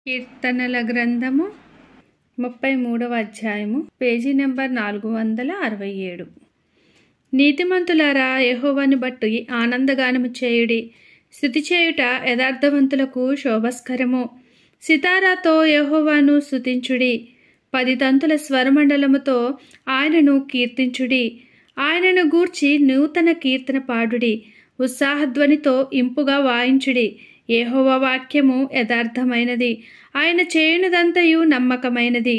కీర్తనల గ్రంథము 33వ అధ్యాయము పేజీ నెంబర్ 467. నీతిమంతులారా, యెహోవాను బట్టి ఆనందగానము చేయుడి. స్తుతి చేయుట యథార్థవంతులకు శోభస్కరము. సితారాతో యెహోవాను స్తుతించుడి. 10 తంతుల స్వరమండలముతో ఆయనను కీర్తించుడి. ఆయనను గూర్చి నూతన కీర్తన పాడుడి. ఉత్సాహధ్వనితో ఇంపుగా వాయించుడి. యెహోవా వాక్యము యథార్థమైనది, ఆయన చేయునదంతయు నమ్మకమైనది.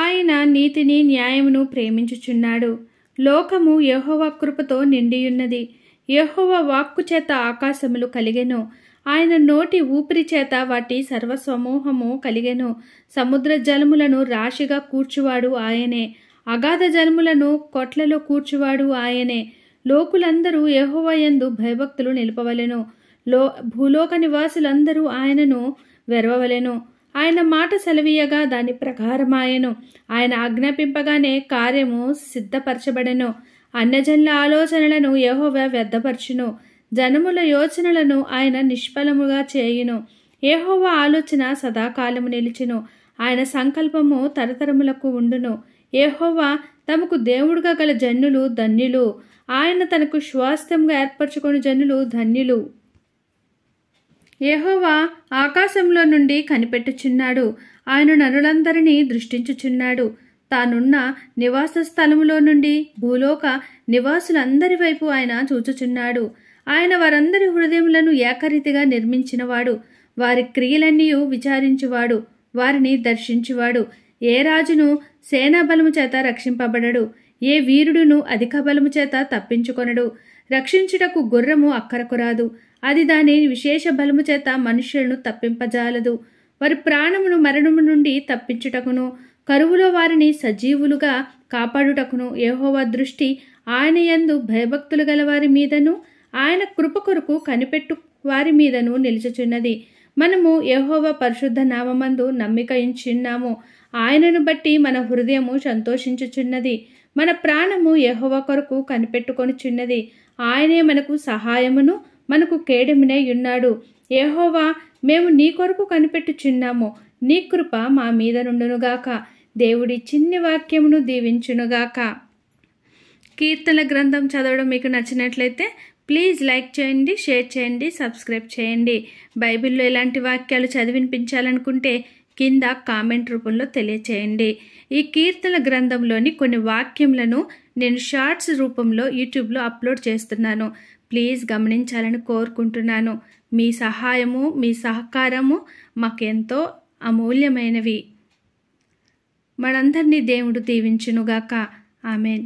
ఆయన నీతిని న్యాయమును ప్రేమించుచున్నాడు. లోకము యెహోవా కృపతో నిండియున్నది. యెహోవా వాక్కు చేత ఆకాశములు కలిగెను. ఆయన నోటి ఊపిరి చేత వాటి సర్వసమూహము కలిగెను. సముద్ర జలములను రాశిగా కూర్చువాడు ఆయనే. అగాధ జలములను కొట్లలో కూర్చువాడు ఆయనే. లోకులందరూ యెహోవా యందు భయభక్తులు నిలుపవలెను. భూలోక నివాసులందరూ ఆయనను వెరవవలెను. ఆయన మాట సెలవీయగా దాని ప్రకారమాయెను. ఆయన ఆజ్ఞాపింపగానే కార్యము సిద్ధపరచబడెను. అన్యజనుల ఆలోచనలను యెహోవా వ్యర్థపరచును. జనముల యోచనలను ఆయన నిష్ఫలముగా చేయును. యెహోవా ఆలోచన సదాకాలము నిలిచును. ఆయన సంకల్పము తరతరములకు ఉండును. యెహోవా తమకు దేవుడుగా గల జనులు ధన్యులు. ఆయన తనకు స్వాస్థ్యంగా ఏర్పరచుకొని జనులు ధన్యులు. యెహోవా ఆకాశంలో నుండి కనిపెట్టుచున్నాడు. ఆయన నరులందరినీ దృష్టించుచున్నాడు. తానున్న నివాస స్థలములో నుండి భూలోక నివాసులందరి వైపు ఆయన చూచుచున్నాడు. ఆయన వారందరి హృదయములను ఏకరీతిగా నిర్మించినవాడు. వారి క్రియలన్నీ విచారించువాడు, వారిని దర్శించువాడు. ఏ రాజును సేనాబలము చేత రక్షింపబడడు. ఏ వీరుడును అధిక బలము చేత తప్పించుకొనడు. రక్షించుటకు గుర్రము అక్కరకు రాదు. అది దాని విశేష బలము చేత మనుష్యులను తప్పింపజాలదు. వారి ప్రాణమును మరణము నుండి తప్పించుటకును, కరువులో వారిని సజీవులుగా కాపాడుటకును యెహోవా దృష్టి ఆయన యందు భయభక్తులు గల వారి మీదను, ఆయన కృప కొరకు కనిపెట్టు వారి మీదను నిలుచుచున్నది. మనము యెహోవా పరిశుద్ధ నామమందు నమ్మిక ఉంచున్నాము. ఆయనను బట్టి మన హృదయము సంతోషించుచున్నది. మన ప్రాణము యెహోవా కొరకు కనిపెట్టుకొనుచున్నది. ఆయనే మనకు సహాయమును మనకు కేడెమునై ఉన్నాడు. యెహోవా, మేము నీ కొరకు కనిపెట్టుచున్నాము. నీ కృప మా మీద నుండునుగాక. దేవుడి చిన్ని వాక్యమును దీవించునుగాక. కీర్తనల గ్రంథం చదవడం మీకు నచ్చినట్లయితే ప్లీజ్ లైక్ చేయండి, షేర్ చేయండి, సబ్స్క్రైబ్ చేయండి. బైబిల్లో ఎలాంటి వాక్యాలు చదివినిపించాలనుకుంటే కింద కామెంట్ రూపంలో తెలియచేయండి. ఈ కీర్తనల గ్రంథంలోని కొన్ని వాక్యములను నేను షార్ట్స్ రూపంలో యూట్యూబ్లో అప్లోడ్ చేస్తున్నాను. ప్లీజ్ గమనించాలని కోరుకుంటున్నాను. మీ సహాయము, మీ సహకారము మాకెంతో అమూల్యమైనవి. మనందరినీ దేవుడు దీవించునుగాక. ఆమెన్.